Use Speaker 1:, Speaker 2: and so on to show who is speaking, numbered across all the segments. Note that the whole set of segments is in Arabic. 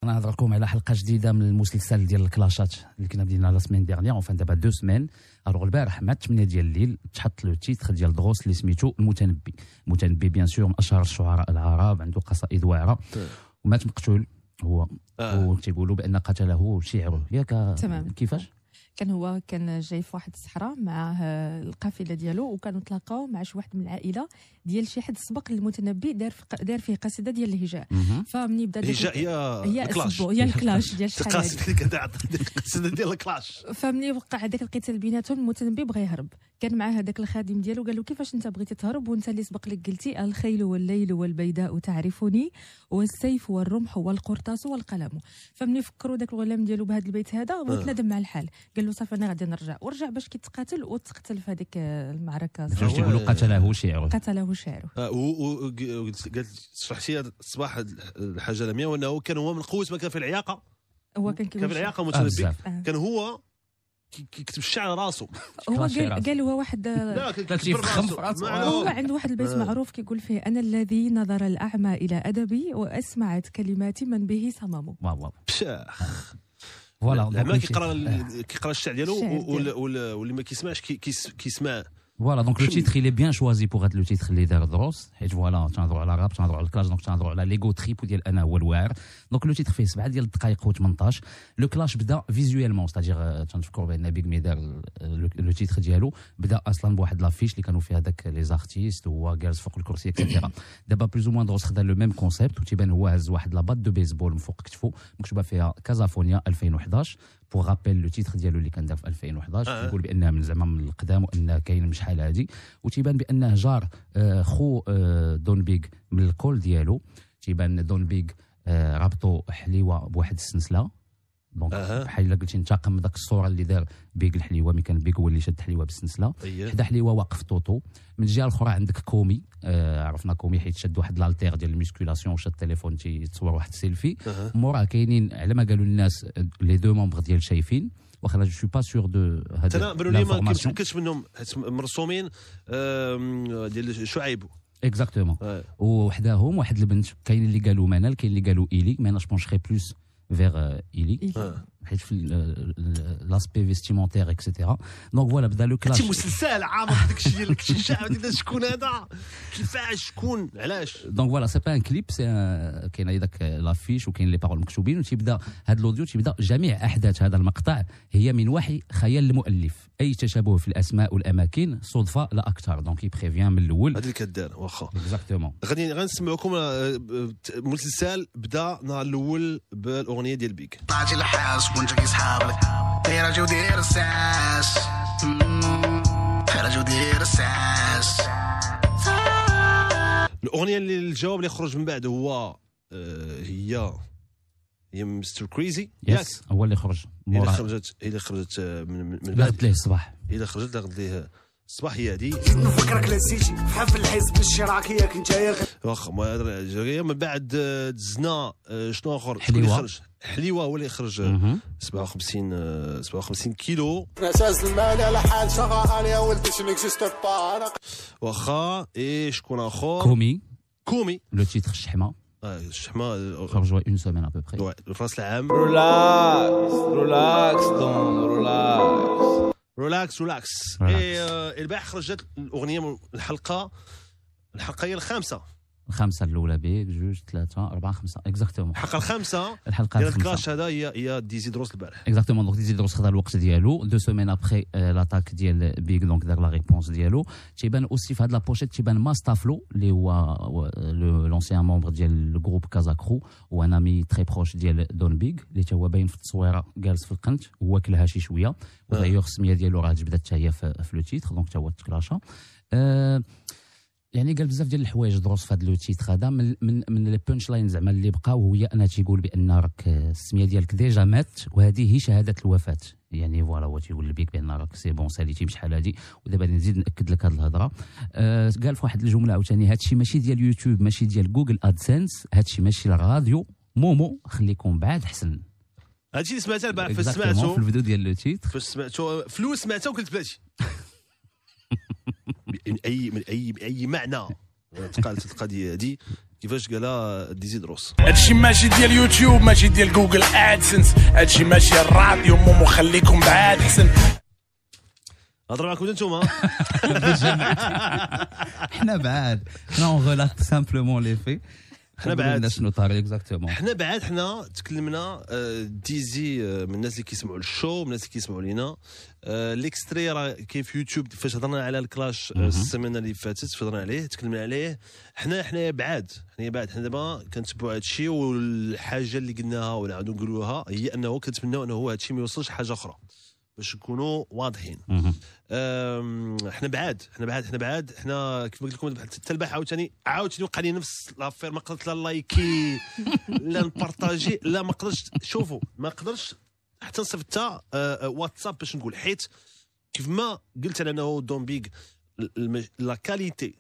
Speaker 1: انا نهضر لكم على حلقه جديده من المسلسل ديال الكلاشات اللي كنا بدينا لا سيمين ديرنيير اون فان دابا 2 سيمين. الوغ البارح مع 8 ديال الليل تحط لو تيتر ديال دروس اللي سميتو المتنبي بيان سور من اشهر الشعراء العرب، عنده قصائد واعره ومات مقتول هو وتيقولوا بان قتله شعره ياك.
Speaker 2: تمام.
Speaker 1: كيفاش
Speaker 2: كان جاي في واحد الصحراء مع القافله ديالو، وكانوا تلاقاو مع شي واحد من العائله ديال شي حد سبق للمتنبي دار فيه قصيده ديال الهجاء. فمني بدا
Speaker 3: الهجاء
Speaker 2: هي الكلاش ديال شحال
Speaker 3: القصيده ديال الكلاش.
Speaker 2: فمني وقع هذاك القتال بيناتهم، المتنبي بغى يهرب، كان معاه هذاك الخادم ديالو قال له كيفاش انت بغيتي تهرب وانت اللي سبق لك قلتي الخيل والليل والبيداء تعرفني والسيف والرمح والقرطاس والقلم. فمني فكروا داك الغلام ديالو بهذا البيت هذا وتنادم مع الحال، قال له صافي انا غادي نرجع، ورجع باش كيتقاتل وتقتل في هذيك المعركه.
Speaker 1: باش تيقولوا قتله شعره
Speaker 3: قالت شرحتي الصباح الحاجه لمية، وانه كان هو من قوه ما كان في العياقه،
Speaker 2: هو كان
Speaker 3: في العياقه متنبي كان هو كيكتب الشعر راسه.
Speaker 2: هو قال هو واحد هو عنده واحد البيت معروف كيقول فيه انا الذي نظر الاعمى الى ادبي واسمعت كلمات من به صمم.
Speaker 3: واو
Speaker 1: فوالا
Speaker 3: لما كيقرا الشعر ديالو واللي ما كيسمعش كيسمع.
Speaker 1: فوالا دونك لو تيتر il est bien choisi pour هذا لو تيتر اللي دار دروس، حيت فوالا تنهضروا على الراب، تنهضروا على الكلاش، دونك تنهضروا على ليغو تريب ديال انا هو الواعر. دونك لو تيتر فيه 7 ديال الدقائق و18. لو كلاش بدا فيزويلمون، ستادير تنفكروا بان بيغ مي دار لو تيتر ديالو بدا اصلا بواحد لافيش اللي كانوا فيها داك لي زارتيست وهو جالس فوق الكرسي اكسيتيرا. دابا بلوز او موان دروس خدا لو ميم كونسيبت وتيبان هو هز واحد لا بات دو بيسبول من فوق كتفو مكتوبه فيها كازافونيا 2011. بوغ رابيل لو تيتر ديالو اللي كان دار في 2011 يقول بانها من زعما من القدام وان كاين من شحال هادي، وتيبان بانه جار خو دون بيغ من الكول ديالو. تيبان دون بيغ رابطو حليوه بواحد السلسله، دونك بحال الا قلتي انتقم داك الصوره اللي دار بيغ الحليوه، مي كان بيغ هو اللي شد حليوه بالسلسله. حدا حليوه واقف طوطو. من الجهه الاخرى عندك كومي، عرفنا كومي حيت شد واحد لالتير ديال الميسكولاسيون وشد التليفون تيتصور واحد السيلفي. موراه كاينين على ما قالوا الناس لي دو ممبر ديال شايفين، واخا جو سوي با سور دو هذا
Speaker 3: بانوا لي ما كنتش منهم مرسومين ديال شعيب
Speaker 1: اكزاكتومون. وحداهم واحد البنت، كاين اللي قالوا منال، كاين اللي قالوا ايلي، مي انا جو بونشري بلوس فيغ ايلي حيت في لاسبي فيستيمونتير اكسيتيرا. دونك فوالا بدا لو كلاش.
Speaker 3: انت مسلسل عامر داك الشيء ديال الشعب ديال شكون هذا، كيفاش، شكون، علاش.
Speaker 1: دونك فوالا سي با ان كليب، سي كاين هذاك لافيش وكاين لي بارول مكتوبين، وتيبدا هذا الاوديو تيبدا جميع احداث هذا المقطع هي من وحي خيال المؤلف، اي تشابه في الاسماء والاماكن صدفه لا اكثر. دونك يبريفيان من الاول
Speaker 3: هذا اللي كدار واخا
Speaker 1: اكزاكتومون.
Speaker 3: غادي نسمعوكم مسلسل بدا نهار الاول بالاغنيه ديال بيك.
Speaker 4: طلعتي للحاس وانت كيسحابلك دايره جو دير الساس خرجوا دير الساس.
Speaker 3: الاغنيه اللي الجواب اللي خرج من بعد هو هي مستر كريزي.
Speaker 1: يس هو اللي خرج
Speaker 3: مورا. اللي خرجت من
Speaker 1: بعد ليه الصباح،
Speaker 3: الا خرجت لغد ليه الصباح. هي هذه
Speaker 4: نفكرك لزيتي في حفل الحزب الاشتراكيه كنت يا
Speaker 3: واخا من بعد دزنا شنو اخر حليوه هو اللي خرج 57 كيلو.
Speaker 4: اساس المال على حال شغال يا ولدي سي ميكزيست با.
Speaker 3: واخا شكون اخر كومي
Speaker 1: لو تيتر الشحمه.
Speaker 3: الشحمه
Speaker 1: خرج اون سيمين ابو بري
Speaker 3: الفاس العام. ريلاكس. البارح خرجت الاغنيه من الحلقه هي الخامسه
Speaker 1: الاولى بيك 2 3 4 5 اكزاكتومون.
Speaker 3: الحلقه الخامسه
Speaker 1: ديال
Speaker 3: الكلاش هذا هي ديزي دروس البارح
Speaker 1: اكزاكتومون. دونك ديزي دروس خدا الوقت ديالو 2 سيمين ابري لاطاك ديال بيك، دونك دار لا ريبونس ديالو. تيبان اوسي في هاد لابوشيت تيبان ماستافلو اللي هو لونسيان مومبر ديال الجروب كازاكرو وان امي تري بروش ديال دون بيغ اللي تا هو باين في التصويره جالس في القنت واكلها شي شويه. ودايوغ السميه ديالو راه جبدت حتى هي في لو تيتر، دونك تا هو تكلاشا. يعني قال بزاف ديال الحوايج دروس في هذا لو تيتر هذا. من لي بونش لاين زعما اللي بقاو هي انا تيقول بان راك السميه ديالك ديجا مات وهذه هي شهاده الوفاه. يعني فوالا هو تيقول لبيك بان راك سي بون ساليتي بشحال هادي. ودابا نزيد ناكد لك هذه الهضره. قال في واحد الجمله عاوتاني هادشي ماشي ديال يوتيوب، ماشي ديال جوجل ادسنس، هادشي ماشي الراديو مومو، خليكم بعاد حسن.
Speaker 3: هادشي اللي سمعته البارح فاش سمعته
Speaker 1: في الفيديو ديال لو تيتر،
Speaker 3: فاش سمعته فلوس سمعته وقلت بلاتي من اي معنى تقالت القضيه هذه كيفاش قالها ديزيدروس.
Speaker 5: هادشي ماشي ديال يوتيوب، ماشي ديال جوجل ادسنس، هادشي ماشي الراديو، مومو خليكم بعاد حسن.
Speaker 3: هضروا معكم انتوما.
Speaker 1: حنا بعاد، حنا اون غولات سامبلومون لي في.
Speaker 3: حنا بعاد
Speaker 1: شنو طاري اكزاكتومون.
Speaker 3: حنا بعاد حنا تكلمنا ديزي من الناس اللي كيسمعوا الشو، من الناس اللي كيسمعوا لينا. ليكستري راه كاين في يوتيوب فاش هضرنا على الكلاش السيمانه اللي فاتت، هضرنا عليه تكلمنا عليه. حنا بعاد، حنا دابا كنتبعوا هادشي، والحاجه اللي قلناها ولا عاودوا نقولوها هي انه كنتمناو انه هادشي ما يوصلش حاجه اخرى باش نكونوا واضحين. حنا بعاد حنا كيف قلت لكم حتى البارح عاوتاني وقع لي نفس لافير. ما قدرت لا لايكي لا نبارطاجي، لا ما قدرتش. شوفوا ما قدرتش حتى نصيفط حتى واتساب باش نقول، حيت كيف ما قلت على انه دون بيغ لا كاليتي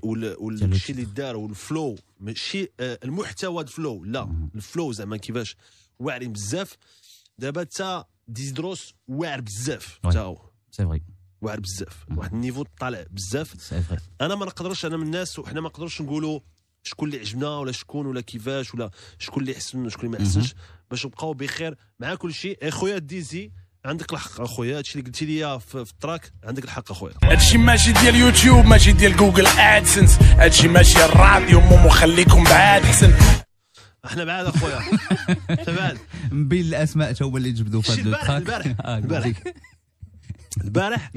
Speaker 3: والشيء اللي دار والفلو، ماشي المحتوى الفلو، لا الفلو زعما كيفاش واعرين بزاف. دابا حتى ديزيدروس واعر بزاف، حتى هو
Speaker 1: سي فري
Speaker 3: واعر بزاف، واحد النيفو طالع بزاف.
Speaker 1: سي فري.
Speaker 3: انا ما نقدرش، انا من الناس وحنا ما نقدرش نقولوا شكون اللي عجبنا ولا شكون ولا كيفاش ولا شكون اللي حسن وشكون اللي ما حسنش، باش نبقاو بخير مع كل شيء. اخويا ديزي عندك الحق اخويا، هادشي اللي قلتي لي في التراك عندك الحق اخويا.
Speaker 5: هادشي ماشي ديال يوتيوب، ماشي ديال جوجل ادسنس، هادشي ماشي الراديو، مومو خليكم بعاد حسن.
Speaker 3: احنا بعاد اخويا. احنا بعاد
Speaker 1: مبين الاسماء تا هو اللي جبدوا في هذا
Speaker 3: البارح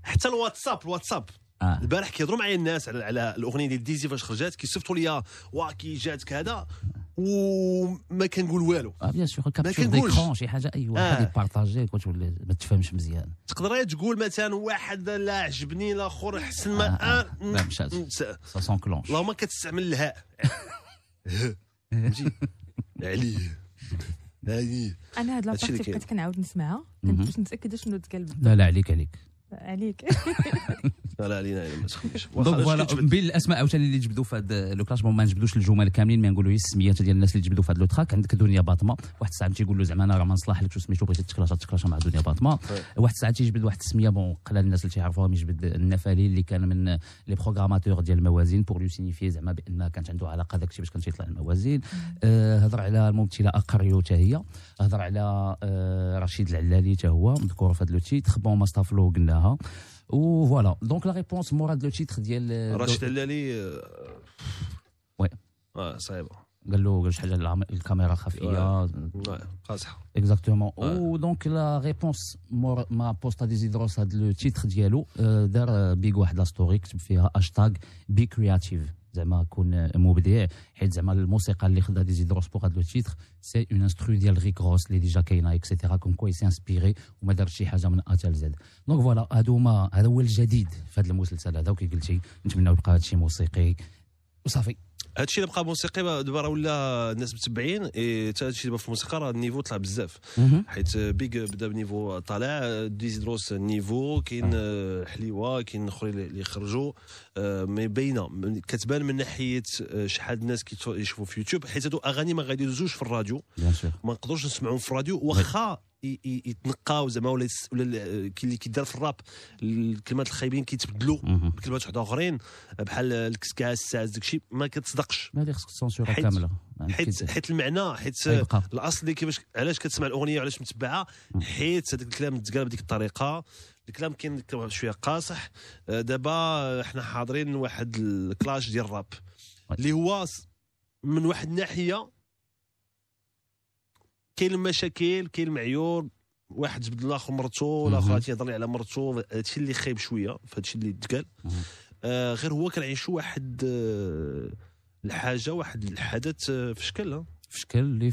Speaker 3: حتى الواتساب البارح كيهضروا معايا الناس على الاغنيه ديال ديزي فاش خرجت، كيصيفطوا لي كي جاتك هذا، وما كنقول والو.
Speaker 1: بيان سور كابتشور ديكرون شي حاجه اي واحد يبارطاجي كتولي ما تفهمش مزيان.
Speaker 3: تقدر تقول مثلا واحد لا عجبني الاخر حسن ما
Speaker 1: لا مشات سا سون كلونش.
Speaker 3: اللهم كتستعمل الهاء فهمتي عليه هاني.
Speaker 2: انا هاد لابارتي بقيت كنعاود نسمعها باش نتاكد شنو تقال.
Speaker 1: لا عليك
Speaker 3: لا علينا ما تخليش.
Speaker 1: دونك فوالا بين الاسماء عاوتاني اللي جبدوا في هذا لو كلاش، ما نجبدوش الجمل كاملين، ما نقولوا هي السميات ديال الناس اللي جبدوا في هذا لو تراك. عندك دنيا باطمه، واحد الساعه تيقول له زعما انا راه ما نصلح لك سميتو بغيتي تكلاش مع دنيا باطمه. واحد الساعه تيجبد واحد السميه بون قلال الناس اللي تيعرفوهم، يجبد النفالي اللي كان من لي بروغراماتور ديال الموازين بور لو سينيفي زعما بان كانت عنده علاقه داكشي باش كان تيطلع الموازين. هضر على الممثله اقريو حتى هي، هضر على رشيد العلالي حتى هو مذكور في هذا لو تيتر. بون ما ستافلو قلناها و فوالا. دونك لا ريبونس موراد لو تيتر ديال
Speaker 3: رشيد العلالي
Speaker 1: وي
Speaker 3: صعيبه.
Speaker 1: قال له شي حاجه الكاميرا خفيه
Speaker 3: قاصحه
Speaker 1: اكزاكتومون. و دونك لا ريبونس مور ما بوستا ديزيدروس هذا لو تيتر ديالو دار بيغ واحد لا ستوري كتب فيها هاشتاغ بي كرياتيف، زعما كون مبدع، حيت زعما الموسيقى اللي خدا ديزيدروس بوغ هاد لو تيتر سي اون انسترو ديال ريك روس اللي ديجا كاينه اكسيتيرا، كوم كو سي انسبيري وما دارش شي حاجه من ا تال زد. دونك فوالا هذا هو الجديد في هذا المسلسل هذا، وكي قلتي نتمناو يبقى هادشي موسيقي وصافي.
Speaker 3: هادشي اللي بقى موسيقي دابا راه ولا الناس متبعين، حتى هادشي دابا في الموسيقى راه النيفو طلع بزاف، حيت بيغ بدا بنيفو طالع، ديزيدروس النيفو كاين، حليوه كاين اخرين اللي خرجوا، مي باينه كتبان من ناحيه شحال الناس كيشوفوا في يوتيوب، حيت هادو اغاني ما غادي يدوزوش في الراديو، ما نقدروش نسمعوهم في الراديو واخا يتنقاو زعما ولا كاين اللي كيدار في الراب الكلمات الخايبين كيتبدلوا بكلمات واحد اخرين بحال الكسكاس الساعه داكشي ما كتصدقش.
Speaker 1: هذه خصك تسونسورا كامله،
Speaker 3: حيت المعنى، حيت الاصل اللي كيفاش علاش كتسمع الاغنيه وعلاش متبعها، حيت هذاك الكلام تقال بهذيك الطريقه، الكلام كاين شويه قاصح. دابا حنا حاضرين واحد الكلاش ديال الراب اللي هو من واحد الناحيه كاين المشاكل، كاين المعيور، واحد جبد الاخر مرتو، الاخر تيهضر لي على مرتو، هادشي اللي خايب شويه في هادشي اللي تقال. غير هو كنعيشوا واحد الحاجه، واحد الحدث في شكل
Speaker 1: اللي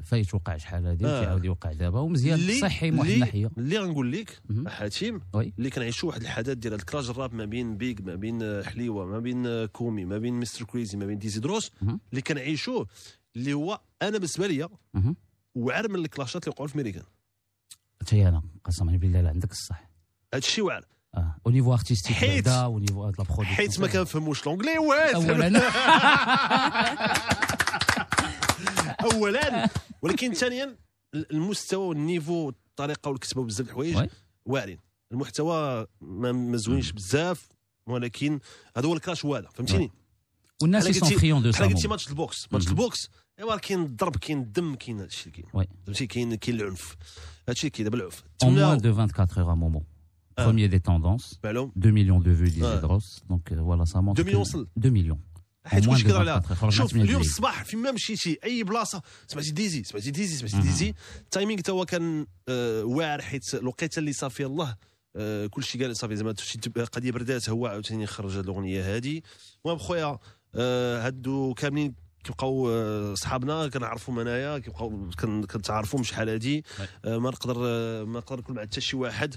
Speaker 1: فايت وقع شحال هذه كيعاود يوقع دابا، ومزيان صحي من واحد الناحيه.
Speaker 3: اللي غنقول لك حاتم اللي كنعيشوا واحد الحدث ديال هاد الكلاج الراب ما بين بيغ، ما بين حليوه، ما بين كومي، ما بين مستر كريزي، ما بين ديزيدروس، اللي كنعيشوه اللي هو انا بالنسبه ليا وعر من الكلاشات اللي وقعوا في امريكان.
Speaker 1: حتى انا قسما بالله لا عندك الصح،
Speaker 3: هادشي واعر
Speaker 1: او نيفو ارتستيك بعدا، او نيفو لا برودكسيون،
Speaker 3: حيت ما كنفهموش لونجلي اولا ولكن ثانيا المستوى والنيفو والطريقه والكتابه بزاف د الحوايج واعرين، المحتوى ما زوينش بزاف، ولكن هذا هو الكلاش واعر، فهمتيني.
Speaker 1: والناس
Speaker 3: بحال
Speaker 1: سون فريون دو
Speaker 3: بحال قلتي
Speaker 1: سا.
Speaker 3: ماتش البوكس، ماتش البوكس ايوا كاين الضرب، كاين الدم، كاين هادشي اللي كاين،
Speaker 1: وي.
Speaker 3: فهمتي، كاين العنف، هادشي اللي كاين دابا العنف.
Speaker 1: En moins de 24 heures à Momo. Premier des tendances.
Speaker 3: معلوم
Speaker 1: 2 millions de vues disait Dross. Donc voilà, ça montre
Speaker 3: 2 millions
Speaker 1: que-
Speaker 3: وصل.
Speaker 1: 2 millions.
Speaker 3: حيت
Speaker 1: moins
Speaker 3: كلشي
Speaker 1: de
Speaker 3: كيهضر عليها.
Speaker 1: 24 heures.
Speaker 3: شوف
Speaker 1: خرجت من
Speaker 3: اليوم
Speaker 1: الجري.
Speaker 3: الصباح فين ما مشيتي اي بلاصه سمعتي ديزي، سمعتي ديزي، التايمينغ تا هو كان واعر، حيت الوقيته اللي صافي الله كلشي قال صافي زعما شي قضيه بردات، هو عاوتاني خرج هذه الاغنيه هذه. المهم خويا هادو كاملين كيبقاو صحابنا كنعرفهم انايا، كيبقاو كنتعارفوا شحال هادي. ما نقدر نقول مع حتى شي واحد